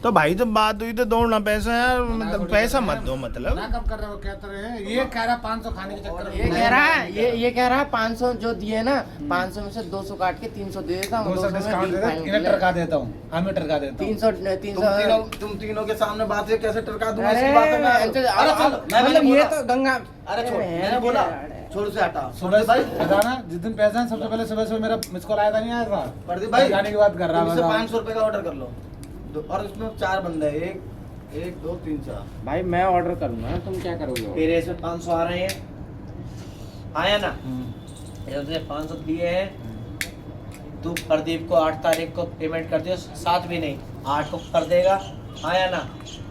तो भाई जब बात हुई तो दो ना पैसा यार, मतलब पैसा मत दो, मतलब ना कब कर रहे हो, क्या कर रहे हैं? ये कह रहा 500 खाने के चक्कर में। ये कह रहा है, ये कह रहा है 500 जो दिए ना, 500 में से 200 काट के 300 दे देता हूँ, 200 डिस्काउंट दे दे, इन्हें टरका देता हूँ, हमें टरका देता हूँ। 300 तुम तीनों के सामने बात है, कैसे टरका दूंगा? अरे इसकी बात है, मतलब ये तो गंगा, अरे छोड़, मैंने बोला छोड़ से हटा। सुबह भाई बताना जिस दिन पैसा है, सबसे पहले सुबह मेरा मिस कॉल आया था, नहीं आया था? प्रदीप भाई जाने की बात कर रहा तुम हूँ। 500 रुपए का ऑर्डर कर लो और उसमें 4 बंदे हैं, 1 2 3 4। भाई मैं ऑर्डर करूंगा, तुम क्या करोगे? मेरे इसमें 500 आ रहे हैं, आया ना? ये तुझे 500 दिए हैं, तू प्रदीप को 8 तारीख को पेमेंट कर दियो, 7 भी नहीं 8 को कर देगा, आया ना?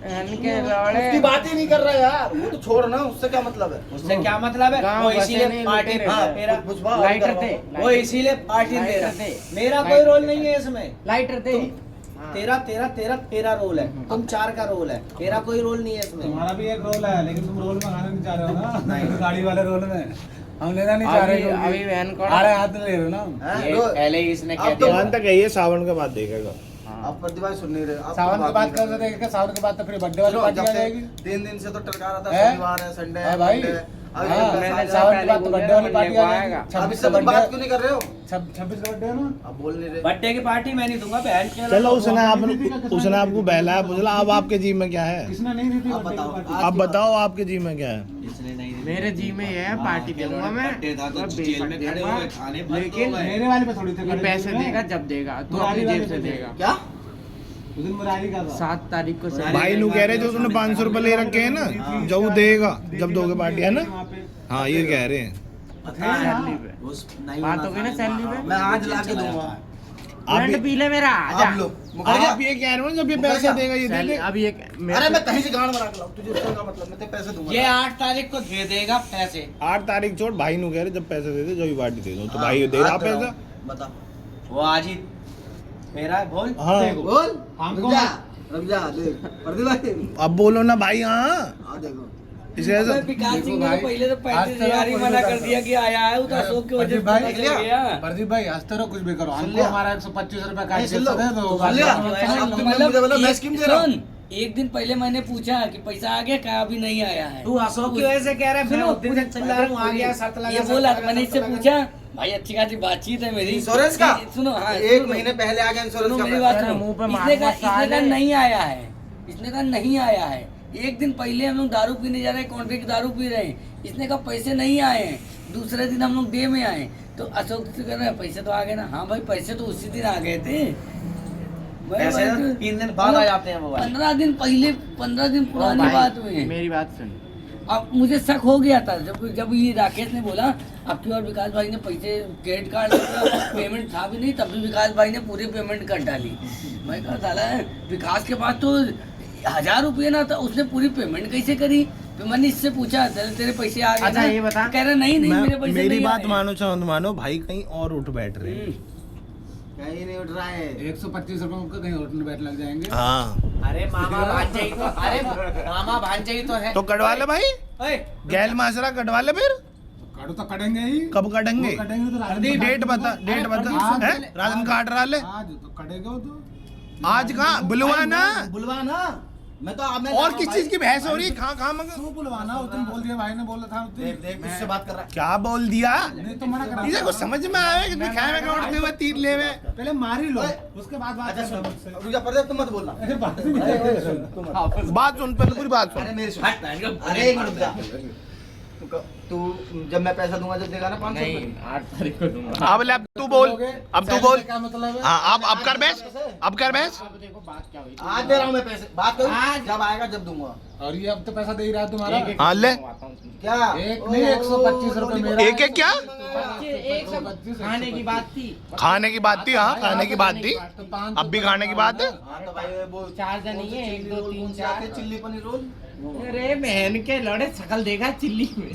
इनके लौड़े उसकी बात ही नहीं कर रहा यार, वो तो छोड़ ना, उससे क्या मतलब है? उससे क्या मतलब है? गाँव वो बसे इसीलिए नहीं पार्टी, लुटेरे हाँ हैं। मेरा बुझवा लाइटर थे, वो इसीलिए पार्टी दे रहा थे। मेरा कोई रोल नहीं है इसमें। लाइटर थे। तेरा रोल है, तुम 4 का रोल है, मेरा कोई रोल नहीं है इसमें। तुम्हारा भी एक रोल है, लेकिन तुम रोल में खाना नहीं चाह रहे हो ना, गाड़ी वाले रोल में हम लेना नहीं चाह रहे। अभी वैन को आ रहे हाथ में ले रहे हो ना। हैं? ये तो पहले ही इसने कह अब तो दिया। दुकान तक है ये, सावन के बाद देखेगा। आप प्रदीप भाई सुन नहीं रहे, आप सावन तो की बात नहीं कर रहे थे, सावन के बाद तो फिर बर्थडे वाली सुनो, पार्टी जब आ से जाएगी। 3 दिन से तो टरका रहा था, है? शनिवार है, संडे है है, भाई। मंडे है। अभी हाँ, तो मैंने पैसा सावन आया। के बाद तो बर्थडे वाली पार्टी आ जाएगी। अब 26 इससे का तुम बात बर्थडे, क्यों नहीं कर रहे हो? 26 का बर्थडे है ना। आप बोल नहीं रहे। बर्थडे की पार्टी मैं नहीं दूंगा बहन के। चलो उसने आपको बहलाया बुझला, अब आपके जी में क्या है? किसने नहीं दी थी आप बर्थडे की बताओ। पार्टी? अब बताओ आपके जी में क्या है? इसने नहीं दी। मेरे जी में ये है, पार्टी दूंगा मैं, बर्थडे था तो और जेल में बेशक खड़े देगा, हुए खाने भर लेकिन दो भाई। मेरे वाले पे थोड़ी थे, ये पैसे देगा जब देगा, तो मुरारी अपनी वाले जेब से पे देगा। क्या? उस दिन मुरारी का था। 7 तारीख को से भाई नु कह रहे जो तूने 500 रुपए ले रखे हैं ना, जो वो देगा जब दोगे पार्टी, है ना? वहाँ पे। हाँ ये कह रहे हैं। पता है सैलरी पे उस नहीं बात होना हो गई ना था। सैलरी पे। मैं आज ला के दूंगा। आप रंड पी ले मेरा, आजा। आप लो मुकर गया। आप ये कह रहे हो ना, जब ये मुकर पैसे गया। देगा ये दे सैलरी दे। अभी एक अरे मैं कहीं से गांड बना के लाऊं, तुझे उसका क्या मतलब? मैं तेरे पैसे दूंगा। ये 8 तारीख को दे देगा पैसे। 8 तारीख छोड़, भाई नु कह रहे जब पैसे दे दे, जो भी पार्टी दे दो, तो भाई हाँ, दे रहा आज दे रहा पैसा। हूं। बता वो आज ही मेरा है, बोल। हाँ बोल। हमको रुक जा देख प्रदीप भाई। अब बोलो ना भाई। हाँ हाँ देखो इसे ऐसा विकास सिंह ने भाई, तो पहले तो आज पैसे तक तैयारी कुछ मना भी कर कर दिया कि आया है, वो तो अशोक की वजह से भाई, पता चल गया। प्रदीप भाई हंसते रहो, कुछ भी करो, हमको लिया? हमारा 125 रुपए का नहीं, सुन लो। दे दो। सुन लिया? बाकी- अब तुमने मुझे बोला मैं स्कीम दे रहा हूं। सुन, एक दिन पहले मैंने पूछा कि पैसा आ गया, कहा अभी नहीं आया है। तू अशोक की वजह से कह रहा है, सुनो, फिर दिन से चिल्ला रहा हूँ, आ गया 7 लगा। ये सात बोला, लगा, मैंने सात इससे लगा। पूछा, भाई अच्छी खासी बातचीत है मेरी। इंश्योरेंस का? सुनो, हाँ 1 सुनो। महीने पहले आ गया इंश्योरेंस सुनो का मेरी पैसा। बात सुनो। मुंह पे इसने मारना कहा साले। नहीं आया है, इसने कहा नहीं आया है। एक दिन पहले हम लोग दारू पीने जा रहे हैं, कॉन्ट्री की दारू पी रहे हैं, इसने कहा पैसे नहीं आए हैं। दूसरे दिन हम लोग डे में आए, तो अशोक से कह रहे हैं पैसे तो आ गए ना। हाँ भाई पैसे तो उसी दिन आ गए थे। पैसे 3 दिन बाद आ जाते हैं मोबाइल। 15 दिन पहले, 15 दिन पुरानी भाई, बात हुई है। मेरी बात सुन। अब मुझे शक हो गया था जब ये राकेश ने बोला अब की और विकास भाई ने पैसे क्रेडिट कार्ड पेमेंट था भी नहीं, तब भी विकास भाई ने पूरी पेमेंट कर डाली। मैं कहा साला विकास के पास तो 1000 रुपये ना था, उसने पूरी पेमेंट कैसे करी? फिर मैंने इससे पूछा तेरे पैसे आ गए अच्छा, ना? ये बता। कह रहा नहीं मेरे पैसे मेरी नहीं बात आए। मानो चाहो तो मानो, भाई कहीं और उठ बैठ रहे हैं। कहीं नहीं उठ रहा है। 125 रुपए मुझको कहीं होटल में बैठ लग जाएंगे। हाँ अरे मामा भांजे ही तो, अरे मामा भांजे ही तो है। तो कटवा ले भाई, ओए, गैल मासरा कटवा ले फिर। काटो तो कटेंगे ही। कब कटेंगे? वो कटेंगे तो राजन डेट बता, डेट बता। आज- है राजन काट रहा ले आज तो कटेगा वो तो। आज कहाँ बुलवाना? बुलवाना। मैं तो अब मैं और किस चीज की बहस हो रही है? कहाँ मगर तू बुलवाना, वो तुम बोल दिया, भाई ने बोला था उस दिन। देख देख मुझसे बात कर रहा है। क्या बोल दिया? नहीं तो मना करा। इसे कुछ समझ में आवे कि दिखाए में उठते हुए तीर ले में। पहले मार ही लो, उसके बाद बात अच्छा करना सुन, मुझसे। रुक जा प्रदीप, तुम मत बोलना। अरे बात ही नहीं अरे है। सुन, तुम मत। बात सुन, पहले पूरी बात अरे सुन। मेरी सुन। हट, हट, हट। अरे एक मिनट रुक जा। तू जब मैं पैसा दूंगा जब देगा ना 500 नहीं, रुपए। 8 तारीख को दूंगा। अब ले, अब तू बोल, अब तू बोल। क्या मतलब है? हाँ अब कर बहस, अब कर बहस। अब देखो बात क्या हुई। आज दे रहा हूँ मैं पैसे, बात करूँ आज। जब आएगा जब दूंगा। और ये अब तो पैसा दे ही रहा है तुम्हारा। एक- हाँ ले, क्या एक नहीं, 125 रुपए मेरा। एक एक क्या? एक सब खाने की बात थी। खाने की बात थी, हाँ खाने की बात थी। तो 500 अब भी खाने की बात है। हाँ तो भाई वो 4 जन ही है, 1 2 3 4। Chilli paneer roll. अरे बहन के लड़े शकल देखा चिल्ली में।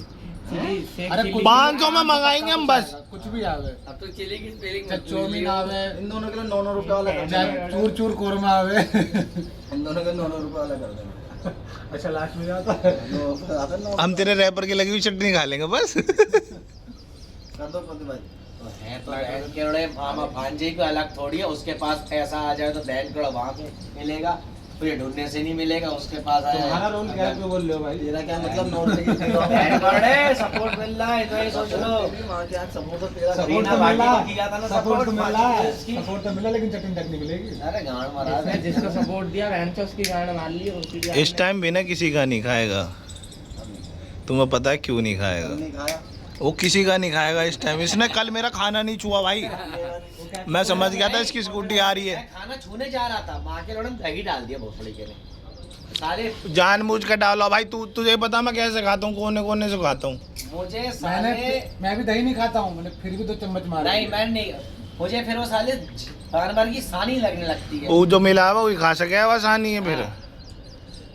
चिल्ली सेक अरे चिल्ली। 500 में मंगाएंगे हम बस। कुछ भी आवे, अब तो चिली की स्पेलिंग चाहे चौमीन आवे, इन दोनों के लिए 9 रुपए वाला कर चाहे देना। चूर चूर कोरमा आवे। इन दोनों के 9 रुपए वाला कर देना। अच्छा लास्ट में आता है। आता है 9। हम तेरे रैपर की लगी हुई चटनी खा लेंगे बस। कर दो प्रदीप भाई। है तो बहन के मामा भांजे को अलग थोड़ी है, उसके पास पैसा आ जाए तो बहन के वहाँ पे मिलेगा। तुझे ढूंढने से नहीं मिलेगा, उसके पास आया तुम्हारा है। रोल क्या है, क्यों बोल रहे हो भाई? तेरा क्या मतलब नोट लेके सपोर्ट मिल रहा है, तो ये सोच लो वहाँ के सपोर्ट तो तेरा सपोर्ट रीना तो भाटी मिला, को किया था ना, सपोर्ट तो मिला, इसकी। सपोर्ट तो मिला, लेकिन चटनी तक नहीं मिलेगी। अरे गांड मारा इसने जिसको सपोर्ट दिया बहन से उसकी गांड मार ली, उसकी गांड इस टाइम बिना किसी का नहीं खाएगा। तुम्हें पता है क्यों नहीं खाएगा? नहीं खाया। वो किसी का नहीं खाएगा इस टाइम। इसने कल मेरा खाना नहीं छुआ भाई, मैं समझ गया था इसकी स्कूटी आ रही है। मैं खाना छूने जा रहा था, माँ के लोगों ने दही डाल दिया भोसड़ी के ने साले। जानबूझ कर डालो भाई। तुझे पता मैं कैसे खाता हूँ, कोने कोने से खाता हूँ। मुझे साले मैं भी दही नहीं खाता हूँ, मैंने फिर भी 2 चम्मच मारा। नहीं मैं नहीं, मुझे फिर वो साले जानवर की सानी लगने लगती है। वो जो मिला हुआ वही खा सके, वह आसानी है फिर।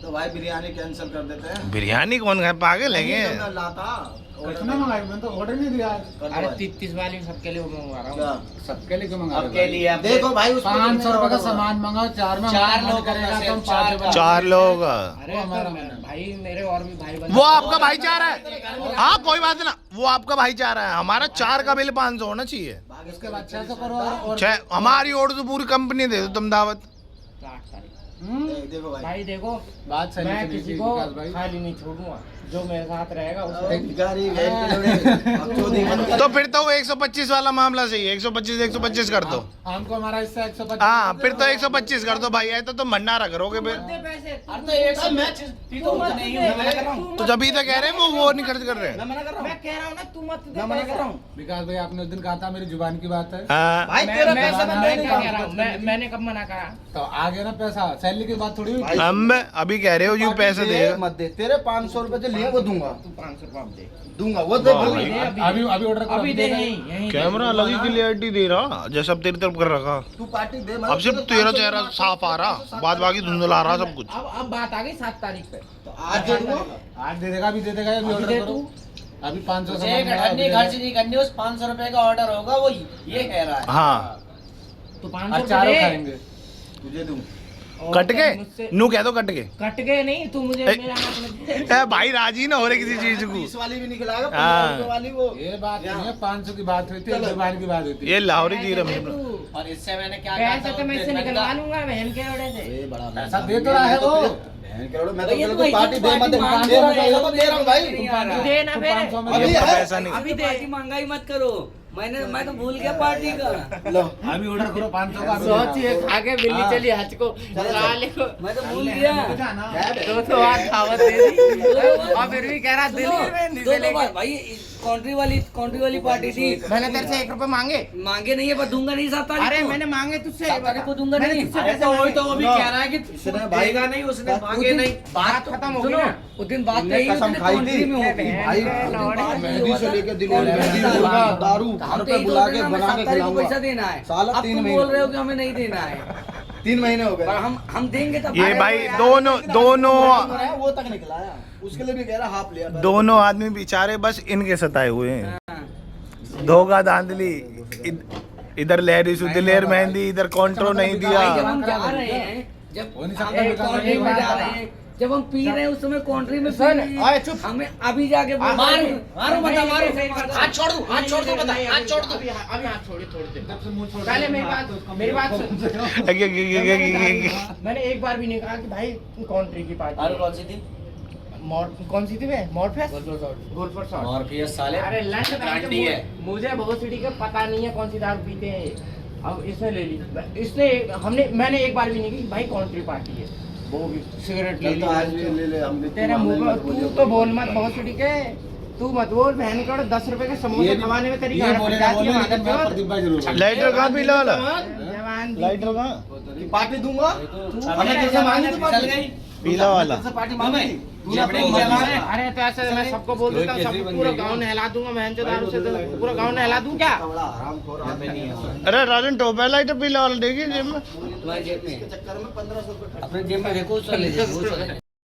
तो भाई बिरयानी कैंसिल कर देते हैं। बिरयानी कौन खाए, पागल है क्या? नहीं लाता कितना मंगाया? मैंने तो ऑर्डर नहीं दिया आज। अरे 33 वाली सबके लिए वो मंगवा रहा क्या? हूँ। सबके लिए क्यों मंगा अब के लिए अब देखो भाई, उसमें 500 रुपए का सामान मंगाओ, 4 में चार मन लोग करेगा का तो हम सिर्फ 5 चार रुपए। 4 लोग का। अरे वो हमारा तो मन है। भाई मेरे और भी भाई बंधु वो आपका भाईचारा है। हाँ कोई बात ना, वो आपका भाईचारा है। हमारा 4 का बिल 500 होना चाहिए। उसके बाद 600 करो और हमारी और तो पूरी कंपनी दे दो तुम दावत। 8 तारीख। देखो भाई भाई देखो, बात सही मैं सुनी किसी थी को विकास भाई। खाली नहीं छोड़ूंगा, जो मेरे साथ रहेगा उसको। भिखारी भेड़ के लोड़े, अब चोदी मत कर। तो फिर तो वो 125 वाला मामला सही है। 125 कर दो। हमको हमारा हिस्सा 125। हाँ फिर तो 125 कर दो भाई। तो तुम भंडारा करोगे फिर। पैसे अरे तो एक सब मैच तो नहीं हूं, मैं मना कर रहा हूं। तो जब ही तक कह रहे हैं वो नहीं खर्च कर रहे हैं। मैं मना कर रहा हूं, मैं कह रहा हूँ ना, तू मत दे मैं मना कर रहा हूं। विकास भाई आपने उस दिन कहा था मेरी जुबान की बात है, हाँ भाई तेरा मैं पैसा मैं मैं नहीं क्या कह रहा खाऊंगा। हूँ, मैंने कब मना करा? तो आ गया ना पैसा, सैलरी की बात थोड़ी हुई। हम अभी कह रहे हो यू पैसे देगा। मत दे, तेरे 500 रुपए जो लिए वो दूंगा, तू 500 रुपये अब दे। दूंगा वो दे। वाह भाई। भाई। अभी ऑर्डर करो, अभी दे, यहीं कैमरा अलग ही क्लियरिटी दे रहा, जैसा अब तेरी तरफ कर रखा। तू पार्टी दे, अब सिर्फ तेरा चेहरा साफ आ रहा, बाद बाकी धुंधला आ रहा सब कुछ। अब बात आ गई 7 तारीख पे। तो आज दे दूंगा। आज दे देगा, अभी दे देगा, अभी ऑर्डर दे करो। अभी 500 मुझे सामान मंगाओ, घटनी अभी खर्च नहीं करनी, उस 500 रुपए का ऑर्डर होगा, वो ये कह रहा है। हाँ तो आज 500 चारों रुपये खाएंगे। तुझे दूं। कट के नू कह दो कट के। कट गए नहीं, तू मुझे ए- मेरा हाथ में ए भाई राजी ना हो रहे किसी चीज 20 को। वाली भी निकलाएगा, हाँ। 15 रुपए वाली वो। ये बात नहीं है, 500 की बात हुई थी, एक जुबान की बात हुई थी। ये लाहौरी जी रम। और इससे मैंने क्या कहा पैसे था तो मैं उस इससे दिन? निकलवा लूंगा बहन के वजह से। ये बड़ा पैसा दे तो रहा है वो। बहन के लोड़े, मैं तो भैया, तेरे तो को पार्टी ऐसे दे मत दे, पार्टी दे रहा हूं, मांग पैसा तो दे रहा हूं भाई। नहीं आ रहा। दे ना तो मेरे। 500 में अभी दे। ये है। पैसा नहीं। अभी दे। पार्टी महंगाई मत करो, मैं तो भूल गया पार्टी का। लो अभी ऑर्डर करो 500 का, अभी सोच देना। ये खा के बिल्ली हाँ। चली हज को साले को मैं तो भूल गया। 200 बार दावत दे दी और फिर भी कह रहा दिल्ली में दो से दो लेके। बार भाई, कंट्री वाली पार्टी थी। मैंने तेरे से 1 रुपए मांगे। मांगे नहीं है, पर दूंगा नहीं 7 तारीख अरे को। मैंने मांगे तुझसे। 7 तारीख को दूंगा मैंने नहीं। तुझसे अरे पैसे तो वही मांगे। तो वो भी कह रहा है कि इसने भाई देगा नहीं, उसने उस मांगे दिन नहीं। बात खत्म हो गई सुनो, ना। उस दिन बात तुमने यही कसम खाई थी। कंट्री में होगी भाई मेहंदी से लेके दिल्ली मेहंदी होगा, दारू घर पे बुला के बना के पैसा खिलाऊंगा। देना है। साला अब 3 तुम महीने बोल रहे हो कि हमें नहीं देना है, 3 महीने हो गए। पर हम देंगे तब। ये अरे भाई यार, दोनों वो तक निकला है, उसके लिए भी कह रहा हाफ लिया। दोनों आदमी बेचारे बस इनके सताए हुए हैं। हाँ। धोखा धांधली, इधर लहरी सुदिलेर मेहंदी, इधर कॉन्ट्रो नहीं भाई, जब दिया। हम जा रहे हैं, जब हो नहीं हम सकता विकास कंट्री भाई, में बात जा है। रहे हैं, जब हम पी रहे हैं उस समय कंट्री में सुन, पी ओए चुप। हमें अभी जाके बोल- मारो मारो बता, मारो। हाथ छोड़ दूं, हाथ छोड़ दूं, बता, हाथ छोड़ दूं। अभी हाथ छोड़ी थोड़ी देर। जब से मुंह छोड़ पहले दिया, मेरी बात सुन। मैंने एक बार भी नहीं कहा कि भाई कंट्री की पार्टी और है। कौन सी थी? कौन सी थी बे? मॉर्फेस? Golfer shot. मॉर्फियस साले अरे लंच ब्रांडी है। मुझे बहुत सिटी का पता नहीं है कौन सी दारू पीते हैं ये। अब इसने ले ली, इसने मैंने एक बार भी नहीं की भाई कंट्री पार्टी है, वो भी सिगरेट ले चल ली। तो आज भी ले ले, हम भी तेरा मुंह मत पर बोलिए। तू तो बोल मत बहुत सिटी के, तू मत बोल। बहन का 10 रुपए के समोसे खवाने में तेरी ये बोले ना बोले, लेकिन मैं जवान प्रदीप भाई जरूर बोलूंगा। लाइटर कहाँ पीला वाला? दी। लाइटर कहाँ? कि पार्टी दूंगा। तू हमें कैसे मांगी थी पार्टी? चल गई। पीला वाला। कैसे पार्टी मांगी थी? तूने अपने जबड़ी मुंह से जमा मांगी। है। अरे तो ऐसे मैं सबको बोल देता हूँ, सब पूरा गाँव नहला दूंगा। मैं जो दारू से तो पूरा गाँव नहला दूं क्या? बड़ा हरामखोर आदमी नहीं है। अरे राजन टोपा लाइटर पीला वाला देखिए जेब में। तुम्हारी जेब में इसके चक्कर में 1500 रुपए अपने जेब में देखो, चल ले जाओ।